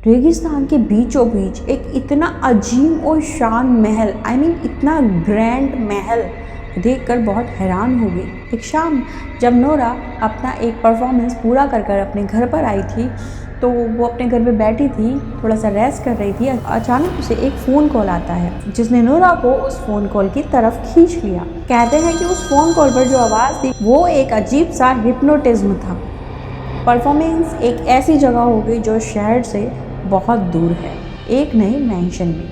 रेगिस्तान के बीचों बीच एक इतना अजीम और शान महल, इतना ग्रैंड महल देखकर बहुत हैरान हो गई। एक शाम जब नोरा अपना एक परफॉर्मेंस पूरा कर कर अपने घर पर आई थी, तो वो अपने घर पे बैठी थी, थोड़ा सा रेस्ट कर रही थी। अचानक उसे एक फ़ोन कॉल आता है जिसने नोरा को उस फ़ोन कॉल की तरफ खींच लिया। कहते हैं कि उस फ़ोन कॉल पर जो आवाज़ थी वो एक अजीब सा हिप्नोटिज्म था। परफॉर्मेंस एक ऐसी जगह हो गई जो शहर से बहुत दूर है, एक नई मैंशन में।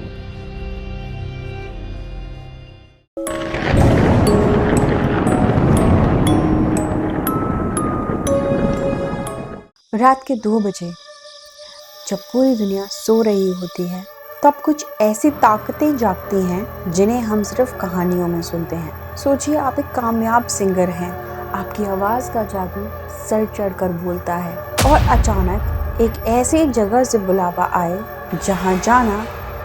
रात के 2 बजे जब पूरी दुनिया सो रही होती है, तब कुछ ऐसी ताकतें जागती हैं जिन्हें हम सिर्फ कहानियों में सुनते हैं। सोचिए, आप एक कामयाब सिंगर हैं, आपकी आवाज़ का जादू सर चढ़कर बोलता है और अचानक एक ऐसी जगह से बुलावा आए जहां जाना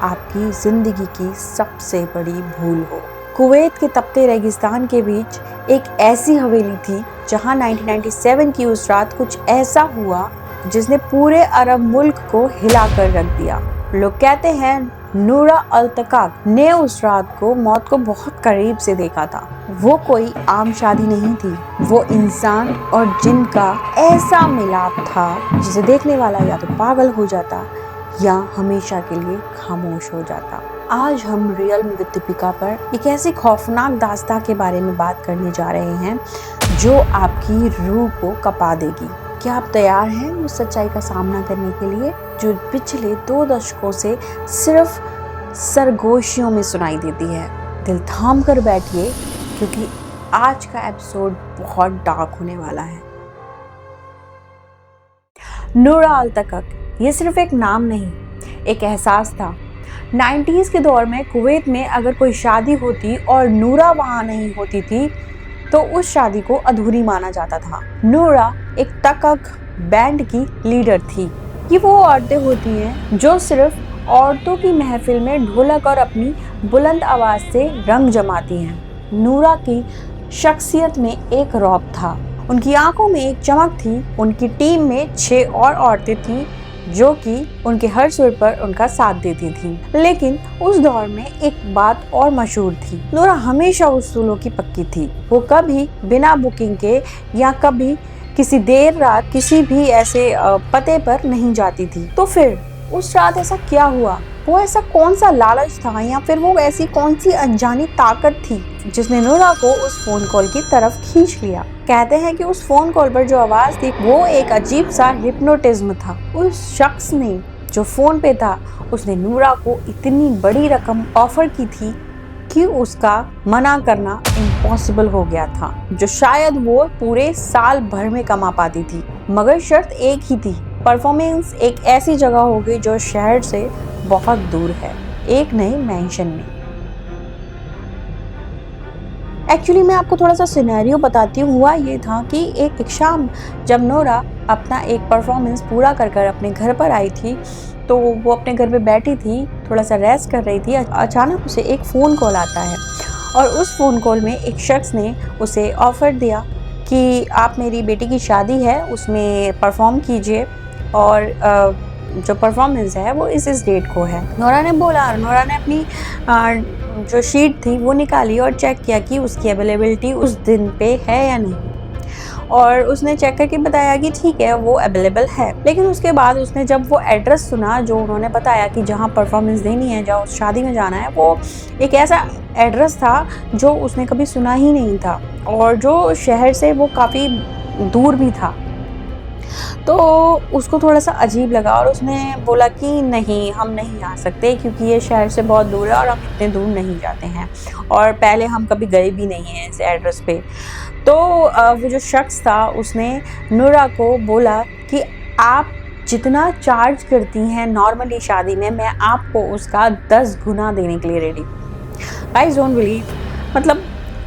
आपकी ज़िंदगी की सबसे बड़ी भूल हो। कुवैत के तपते रेगिस्तान के बीच एक ऐसी हवेली थी जहां 1997 की उस रात कुछ ऐसा हुआ जिसने पूरे अरब मुल्क को हिला कर रख दिया। लोग कहते हैं नूरा अल्तकाक ने उस रात को मौत को बहुत करीब से देखा था। वो कोई आम शादी नहीं थी, वो इंसान और जिन का ऐसा मिलाप था जिसे देखने वाला या तो पागल हो जाता या हमेशा के लिए खामोश हो जाता। आज हम रियल विद दीपिका पर एक ऐसी खौफनाक दास्तां के बारे में बात करने जा रहे हैं जो आपकी रूह को कपा देगी। क्या आप तैयार हैं उस सच्चाई का सामना करने के लिए जो पिछले 2 दशकों से सिर्फ सरगोशियों में सुनाई देती है? दिल थाम कर बैठिए, क्योंकि आज का एपिसोड बहुत डार्क होने वाला है। नूरा अल्तकाक ये सिर्फ एक नाम नहीं, एक एहसास था। 90s के दौर में कुवैत में अगर कोई शादी होती और नूरा वहाँ नहीं होती थी तो उस शादी को अधूरी माना जाता था। नूरा एक तकक बैंड की लीडर थी। ये वो औरतें होती हैं जो सिर्फ औरतों की महफिल में ढोलक और अपनी बुलंद आवाज़ से रंग जमाती हैं। नूरा की शख्सियत में एक रौब था, उनकी आंखों में एक चमक थी। उनकी टीम में 6 और औरतें थीं जो कि उनके हर सुर पर उनका साथ देती थी। लेकिन उस दौर में एक बात और मशहूर थी, नूरा हमेशा उसूलों की पक्की थी। वो कभी बिना बुकिंग के या कभी किसी देर रात किसी भी ऐसे पते पर नहीं जाती थी। तो फिर उस रात ऐसा क्या हुआ? वो ऐसा कौन सा लालच था या फिर वो ऐसी कौन सी अनजानी ताकत थी जिसने नूरा को उस फोन कॉल की तरफ खींच लिया? कहते हैं कि उस फोन कॉल पर जो आवाज़ थी वो एक अजीब सा हिप्नोटिज्म था। उस शख्स ने जो फोन पे था उसने नूरा को इतनी बड़ी रकम ऑफर की थी कि उसका मना करना इम्पॉसिबल हो गया था, जो शायद वो पूरे साल भर में कमा पाती थी। मगर शर्त एक ही थी, परफॉर्मेंस एक ऐसी जगह हो गई जो शहर से बहुत दूर है, एक नई मैंशन में। एक्चुअली मैं आपको थोड़ा सा सिनेरियो बताती हूँ। हुआ ये था कि एक शाम जब नोरा अपना एक परफॉर्मेंस पूरा कर कर अपने घर पर आई थी, तो वो अपने घर पे बैठी थी, थोड़ा सा रेस्ट कर रही थी। अचानक उसे एक फ़ोन कॉल आता है और उस फ़ोन कॉल में एक शख्स ने उसे ऑफ़र दिया कि आप मेरी बेटी की शादी है, उसमें परफॉर्म कीजिए और जो परफॉर्मेंस है वो इस डेट को है। नोरा ने बोला, नोरा ने अपनी जो शीट थी वो निकाली और चेक किया कि उसकी अवेलेबिलिटी उस दिन पे है या नहीं, और उसने चेक करके बताया कि ठीक है, वो अवेलेबल है। लेकिन उसके बाद उसने जब वो एड्रेस सुना जो उन्होंने बताया कि जहाँ परफॉर्मेंस देनी है, जहाँ उस शादी में जाना है, वो एक ऐसा एड्रेस था जो उसने कभी सुना ही नहीं था और जो शहर से वो काफ़ी दूर भी था। तो उसको थोड़ा सा अजीब लगा और उसने बोला कि नहीं, हम नहीं आ सकते क्योंकि ये शहर से बहुत दूर है और हम इतने दूर नहीं जाते हैं और पहले हम कभी गए भी नहीं हैं इस एड्रेस पे। तो वो जो शख्स था उसने नूरा को बोला कि आप जितना चार्ज करती हैं नॉर्मली शादी में, मैं आपको उसका 10 गुना देने के लिए रेडी। गाइस डोंट बिलीव, मतलब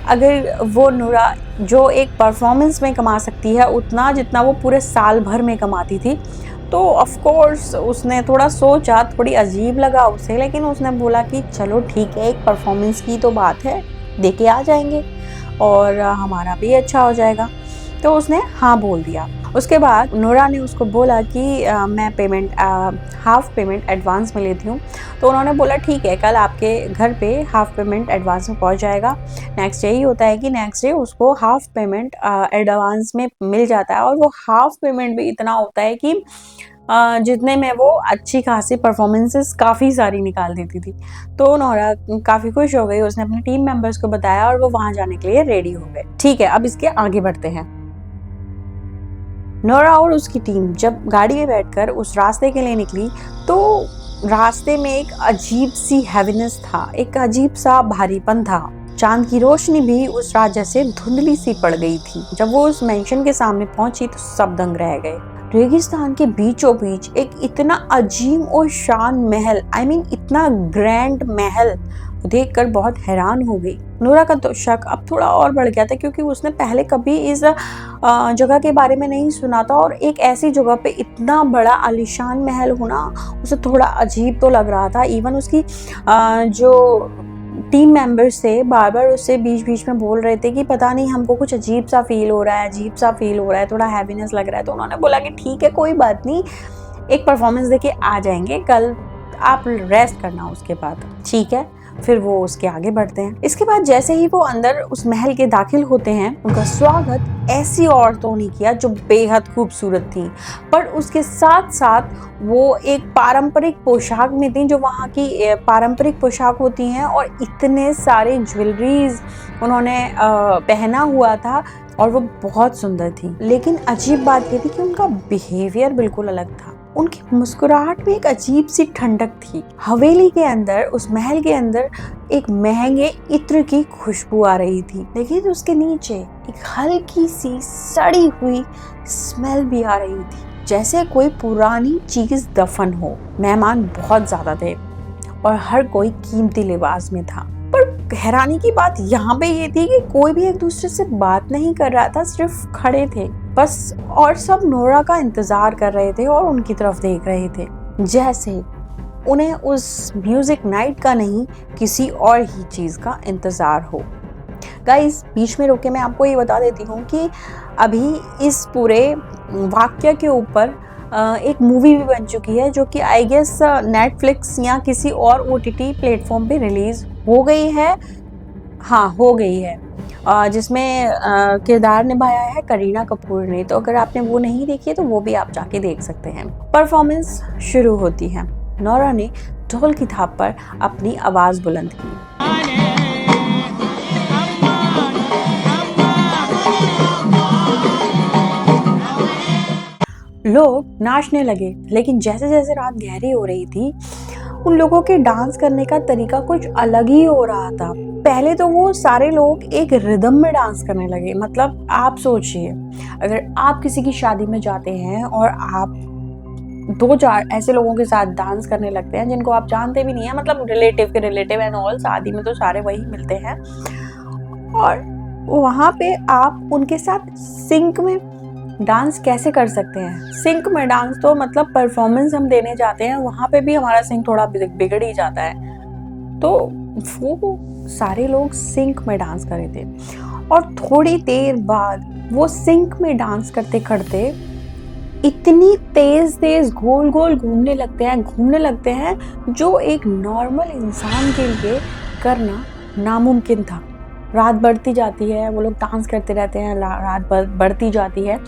अगर वो नूरा जो एक परफॉर्मेंस में कमा सकती है उतना जितना वो पूरे साल भर में कमाती थी, तो ऑफ कोर्स उसने थोड़ा सोचा, थोड़ी अजीब लगा उसे, लेकिन उसने बोला कि चलो ठीक है, एक परफॉर्मेंस की तो बात है, देके आ जाएंगे और हमारा भी अच्छा हो जाएगा। तो उसने हाँ बोल दिया उसके बाद नोरा ने उसको बोला कि मैं पेमेंट हाफ पेमेंट एडवांस में लेती हूँ। तो उन्होंने बोला ठीक है, कल आपके घर पे हाफ पेमेंट एडवांस में पहुँच जाएगा। नेक्स्ट डे ही होता है कि नेक्स्ट डे उसको हाफ पेमेंट एडवांस में मिल जाता है, और वो हाफ पेमेंट भी इतना होता है कि जितने में वो अच्छी खासी परफॉर्मेंसेस काफ़ी सारी निकाल देती थी। तो नोरा काफ़ी खुश हो गई, उसने अपने टीम मेंबर्स को बताया और वो वहाँ जाने के लिए रेडी हो गए। ठीक है, अब इसके आगे बढ़ते हैं। नोरा और उसकी टीम जब गाड़ी में बैठकर उस रास्ते के लिए निकली तो रास्ते में एक अजीब सी हैवीनेस था, एक अजीब सा भारीपन था। चांद की रोशनी भी उस रात जैसे धुंधली सी पड़ गई थी। जब वो उस मेंशन के सामने पहुंची तो सब दंग रह गए। रेगिस्तान के बीचों बीच एक इतना अजीब और शान महल, इतना ग्रैंड महल देखकर बहुत हैरान हो गई। नोरा का तो शक अब थोड़ा और बढ़ गया था, क्योंकि उसने पहले कभी इस जगह के बारे में नहीं सुना था, और एक ऐसी जगह पे इतना बड़ा आलीशान महल होना उसे थोड़ा अजीब तो लग रहा था। इवन उसकी जो टीम मेंबर्स थे बार बार उससे बीच बीच में बोल रहे थे कि पता नहीं, हमको कुछ अजीब सा फील हो रहा है, थोड़ा हैवीनेस लग रहा है। तो उन्होंने बोला कि ठीक है, कोई बात नहीं, एक परफॉर्मेंस देके आ जाएंगे, कल आप रेस्ट करना उसके बाद। ठीक है, फिर वो उसके आगे बढ़ते हैं। इसके बाद जैसे ही वो अंदर उस महल के दाखिल होते हैं, उनका स्वागत ऐसी औरतों ने किया जो बेहद खूबसूरत थी, पर उसके साथ साथ वो एक पारंपरिक पोशाक में थी, जो वहाँ की पारंपरिक पोशाक होती हैं, और इतने सारे ज्वेलरीज उन्होंने पहना हुआ था और वो बहुत सुंदर थी। लेकिन अजीब बात ये थी कि उनका बिहेवियर बिल्कुल अलग था। उनकी मुस्कुराहट में एक अजीब सी ठंडक थी। हवेली के अंदर, उस महल के अंदर एक महंगे इत्र की खुशबू आ रही थी, लेकिन उसके नीचे एक हल्की सी सड़ी हुई स्मेल भी आ रही थी, जैसे कोई पुरानी चीज दफन हो। मेहमान बहुत ज्यादा थे और हर कोई कीमती लिबास में था। पर हैरानी की बात यहाँ पे ये थी कि कोई भी एक दूसरे से बात नहीं कर रहा था, सिर्फ खड़े थे बस, और सब नोरा का इंतजार कर रहे थे और उनकी तरफ देख रहे थे, जैसे उन्हें उस म्यूजिक नाइट का नहीं, किसी और ही चीज का इंतजार हो। गाइस, बीच में रोके मैं आपको ये बता देती हूँ कि अभी इस पूरे वाक्य के ऊपर एक मूवी भी बन चुकी है, जो कि आई गेस नेटफ्लिक्स या किसी और OTT प्लेटफॉर्म पे रिलीज हो गई है। हाँ, हो गई है, जिसमें किरदार निभाया है करीना कपूर ने। तो अगर आपने वो नहीं देखी है तो वो भी आप जाके देख सकते हैं। परफॉर्मेंस शुरू होती है। नोरा ने ढोल की थाप पर अपनी आवाज बुलंद की। लोग नाचने लगे, लेकिन जैसे जैसे रात गहरी हो रही थी, उन लोगों के डांस करने का तरीका कुछ अलग ही हो रहा था। पहले तो वो सारे लोग एक रिदम में डांस करने लगे। मतलब आप सोचिए, अगर आप किसी की शादी में जाते हैं और आप 2-4 ऐसे लोगों के साथ डांस करने लगते हैं जिनको आप जानते भी नहीं है, मतलब रिलेटिव के रिलेटिव एंड ऑल, शादी में तो सारे वही मिलते हैं, और वहाँ पे आप उनके साथ सिंक में डांस कैसे कर सकते हैं? सिंक में डांस तो मतलब परफॉर्मेंस हम देने जाते हैं, वहाँ पे भी हमारा सिंक थोड़ा बिगड़ ही जाता है। तो वो सारे लोग सिंक में डांस कर रहे थे, और थोड़ी देर बाद वो सिंक में डांस करते करते इतनी तेज तेज गोल गोल घूमने लगते हैं जो एक नॉर्मल इंसान के लिए करना नामुमकिन था। रात बढ़ती जाती है, वो लोग डांस करते रहते हैं, रात बढ़ती जाती है,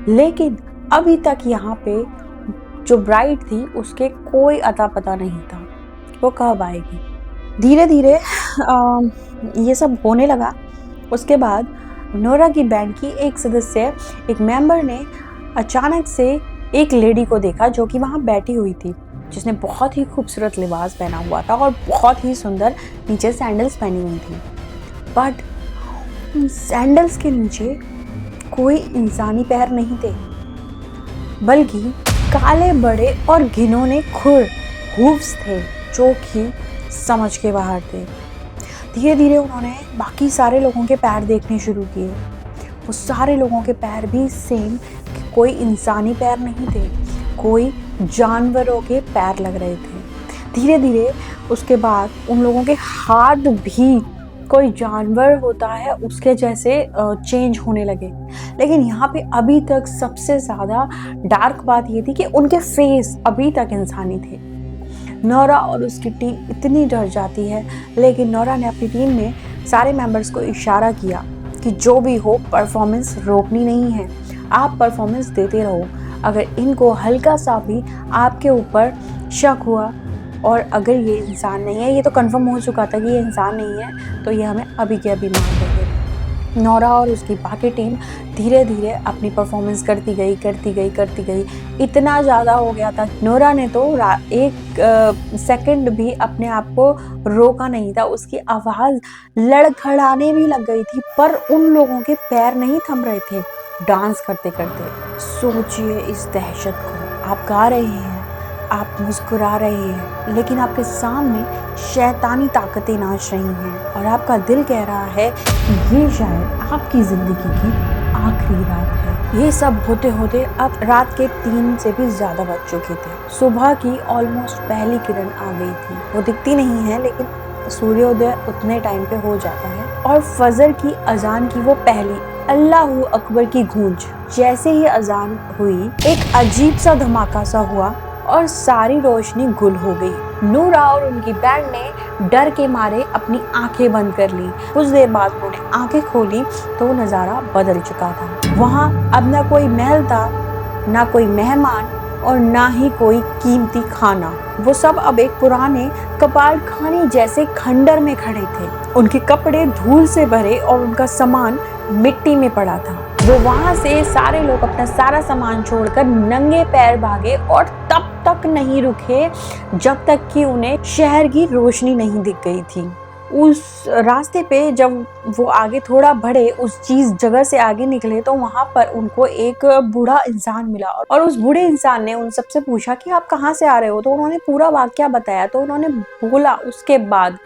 लेकिन अभी तक यहाँ पे जो ब्राइड थी उसके कोई अता पता नहीं था, वो कब आएगी। धीरे धीरे ये सब होने लगा। उसके बाद नोरा की बैंड की एक सदस्य, एक मेंबर ने अचानक से एक लेडी को देखा जो कि वहाँ बैठी हुई थी, जिसने बहुत ही खूबसूरत लिबास पहना हुआ था और बहुत ही सुंदर नीचे सैंडल्स पहनी हुई थी। बट उन सैंडल्स के नीचे कोई इंसानी पैर नहीं थे, बल्कि काले बड़े और घिनौने हूव्स थे जो कि समझ के बाहर थे। धीरे धीरे उन्होंने बाकी सारे लोगों के पैर देखने शुरू किए। वो सारे लोगों के पैर भी सेम, कोई इंसानी पैर नहीं थे, कोई जानवरों के पैर लग रहे थे। धीरे धीरे उसके बाद उन लोगों के हाथ भी कोई जानवर होता है उसके जैसे चेंज होने लगे। लेकिन यहाँ पे अभी तक सबसे ज़्यादा डार्क बात ये थी कि उनके फेस अभी तक इंसानी थे। नोरा और उसकी टीम इतनी डर जाती है, लेकिन नोरा ने अपनी टीम में सारे मेंबर्स को इशारा किया कि जो भी हो परफॉर्मेंस रोकनी नहीं है, आप परफॉर्मेंस देते रहो। अगर इनको हल्का सा भी आपके ऊपर शक हुआ और अगर ये इंसान नहीं है, ये तो कंफर्म हो चुका था कि ये इंसान नहीं है, तो ये हमें अभी के अभी मार देंगे। नोरा और उसकी बाकी टीम धीरे धीरे अपनी परफॉर्मेंस करती गई। इतना ज़्यादा हो गया था, नोरा ने तो एक सेकंड भी अपने आप को रोका नहीं था। उसकी आवाज़ लड़खड़ाने भी लग गई थी, पर उन लोगों के पैर नहीं थम रहे थे डांस करते करते। सोचिए इस दहशत को, आप गा रहे हैं, आप मुस्कुरा रहे हैं, लेकिन आपके सामने शैतानी ताकतें नाच रही हैं और आपका दिल कह रहा है कि ये शायद आपकी ज़िंदगी की आखिरी रात है। ये सब होते होते अब रात के 3 से भी ज़्यादा बज चुके थे। सुबह की ऑलमोस्ट पहली किरण आ गई थी। वो दिखती नहीं है, लेकिन सूर्योदय उतने टाइम पे हो जाता है और फजर की अजान की वो पहली अल्लाहू अकबर की गूंज जैसे ही अजान हुई, एक अजीब सा धमाका सा हुआ और सारी रोशनी गुल हो गई। नूरा और उनकी बैंड ने डर के मारे अपनी आंखें बंद कर ली। कुछ देर बाद उन्होंने आंखें खोली तो नज़ारा बदल चुका था। वहाँ अब ना कोई महल था, ना कोई मेहमान और ना ही कोई कीमती खाना। वो सब अब एक पुराने कपाल खानी जैसे खंडर में खड़े थे। उनके कपड़े धूल से भरे और उनका सामान मिट्टी में पड़ा था। वो वहां से सारे लोग अपना सारा सामान छोड़कर नंगे पैर भागे और तब तक नहीं रुके जब तक कि उन्हें शहर की रोशनी नहीं दिख गई थी। उस रास्ते पे जब वो आगे थोड़ा बढ़े, उस चीज जगह से आगे निकले, तो वहां पर उनको एक बूढ़ा इंसान मिला और उस बूढ़े इंसान ने उन सबसे पूछा कि आप कहाँ से आ रहे हो। तो उन्होंने पूरा वाकया बताया। तो उन्होंने बोला उसके बाद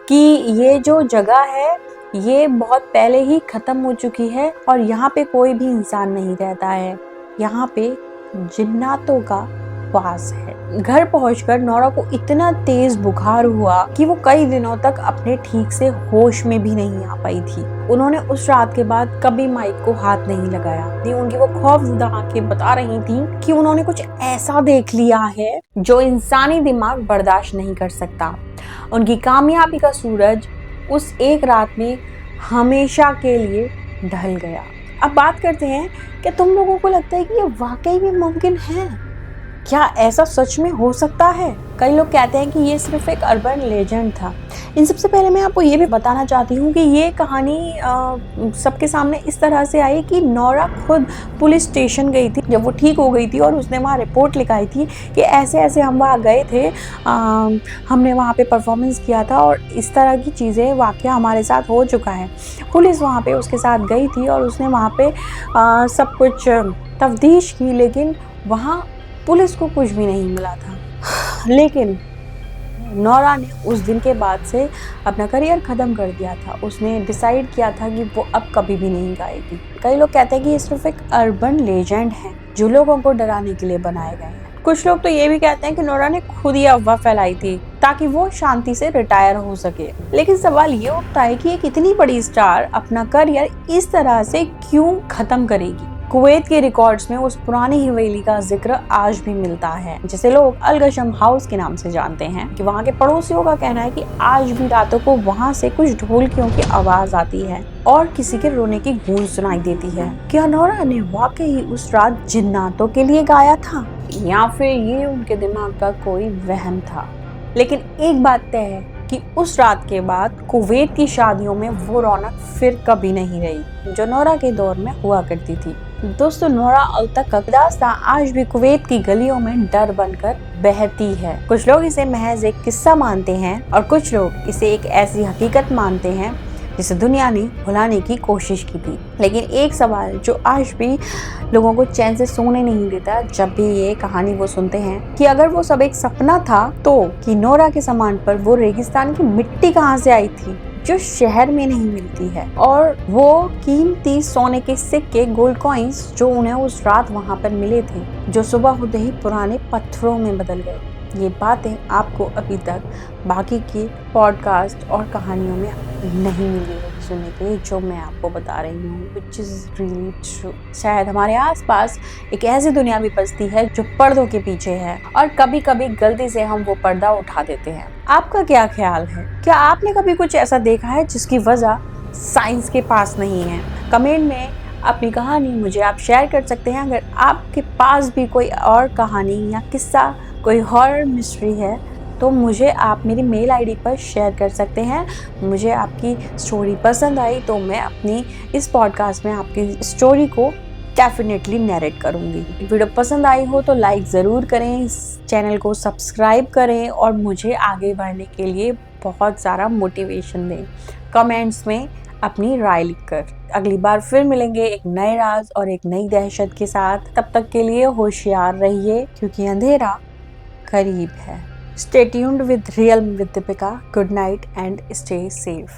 कि ये जो जगह है ये बहुत पहले ही खत्म हो चुकी है और यहाँ पे कोई भी इंसान नहीं रहता है, यहाँ पे जिन्नातों का वास है। घर पहुंचकर नोरा को इतना तेज बुखार हुआ कि वो कई दिनों तक अपने ठीक से होश में भी नहीं आ पाई थी। उन्होंने उस रात के बाद कभी माइक को हाथ नहीं लगाया। उनकी वो खौफजदा आंखें बता रही थी कि उन्होंने कुछ ऐसा देख लिया है जो इंसानी दिमाग बर्दाश्त नहीं कर सकता। उनकी कामयाबी का सूरज उस एक रात में हमेशा के लिए ढल गया। अब बात करते हैं कि तुम लोगों को लगता है कि ये वाकई में मुमकिन है? क्या ऐसा सच में हो सकता है? कई लोग कहते हैं कि ये सिर्फ एक अर्बन लेजेंड था। इन सबसे पहले मैं आपको ये भी बताना चाहती हूँ कि ये कहानी सबके सामने इस तरह से आई कि नोरा खुद पुलिस स्टेशन गई थी जब वो ठीक हो गई थी और उसने वहाँ रिपोर्ट लिखाई थी कि ऐसे ऐसे हम वहाँ गए थे, हमने वहाँ पे परफॉर्मेंस किया था और इस तरह की चीज़ें वाकया हमारे साथ हो चुका है। पुलिस वहाँ पे उसके साथ गई थी और उसने वहाँ पे सब कुछ तफ्तीश की, लेकिन वहाँ पुलिस को कुछ भी नहीं मिला था। लेकिन नोरा ने उस दिन के बाद से अपना करियर ख़त्म कर दिया था। उसने डिसाइड किया था कि वो अब कभी भी नहीं गाएगी। कई लोग कहते हैं कि ये सिर्फ एक अर्बन लेजेंड है जो लोगों को डराने के लिए बनाए गए हैं। कुछ लोग तो ये भी कहते हैं कि नोरा ने खुद ही अफवाह फैलाई थी ताकि वो शांति से रिटायर हो सके। लेकिन सवाल ये उठता है कि एक इतनी बड़ी स्टार अपना करियर इस तरह से क्यों ख़त्म करेगी? कुवैत के रिकॉर्ड्स में उस पुरानी हवेली का जिक्र आज भी मिलता है, जिसे लोग अल-गशम हाउस के नाम से जानते हैं। कि वहाँ के पड़ोसियों का कहना है कि आज भी रातों को वहाँ से कुछ ढोलकियों की आवाज आती है और किसी के रोने की गूंज सुनाई देती है। क्या नोरा ने वाकई उस रात जिन्नातों के लिए गाया था या फिर ये उनके दिमाग का कोई वहम था? लेकिन एक बात तय है कि उस रात के बाद कुवैत की शादियों में वो रौनक फिर कभी नहीं रही जो नोरा के दौर में हुआ करती थी। दोस्तों, नोरा अल-तक का दास्तां आज भी कुवैत की गलियों में डर बनकर बहती है। कुछ लोग इसे महज एक किस्सा मानते हैं और कुछ लोग इसे एक ऐसी हकीकत मानते हैं जिसे दुनिया ने भुलाने की कोशिश की थी। लेकिन एक सवाल जो आज भी लोगों को चैन से सोने नहीं देता जब भी ये कहानी वो सुनते हैं कि अगर वो सब एक सपना था तो कि नोरा के सामान पर वो रेगिस्तान की मिट्टी कहाँ से आई थी जो शहर में नहीं मिलती है, और वो कीमती सोने के सिक्के गोल्ड कॉइन्स जो उन्हें उस रात वहां पर मिले थे जो सुबह होते ही पुराने पत्थरों में बदल गए। ये बातें आपको अभी तक बाकी की पॉडकास्ट और कहानियों में नहीं मिली होगी सुनने के लिए, जो मैं आपको बता रही हूँ, विच इज़ रियली ट्रू। शायद हमारे आसपास एक ऐसी दुनिया भी बसती है जो पर्दों के पीछे है, और कभी कभी गलती से हम वो पर्दा उठा देते हैं। आपका क्या ख्याल है? क्या आपने कभी कुछ ऐसा देखा है जिसकी वजह साइंस के पास नहीं है? कमेंट में अपनी कहानी मुझे आप शेयर कर सकते हैं। अगर आपके पास भी कोई और कहानी या किस्सा, कोई हॉरर मिस्ट्री है, तो मुझे आप मेरी मेल आईडी पर शेयर कर सकते हैं। मुझे आपकी स्टोरी पसंद आई तो मैं अपनी इस पॉडकास्ट में आपकी स्टोरी को डेफिनेटली नैरेट करूँगी। वीडियो पसंद आई हो तो लाइक ज़रूर करें, इस चैनल को सब्सक्राइब करें और मुझे आगे बढ़ने के लिए बहुत सारा मोटिवेशन दें। कमेंट्स में अपनी राय लिखकर। अगली बार फिर मिलेंगे एक नए राज और एक नई दहशत के साथ। तब तक के लिए होशियार रहिए, क्योंकि अंधेरा करीब है। Stay tuned with Real with Deepika. Good night and stay safe.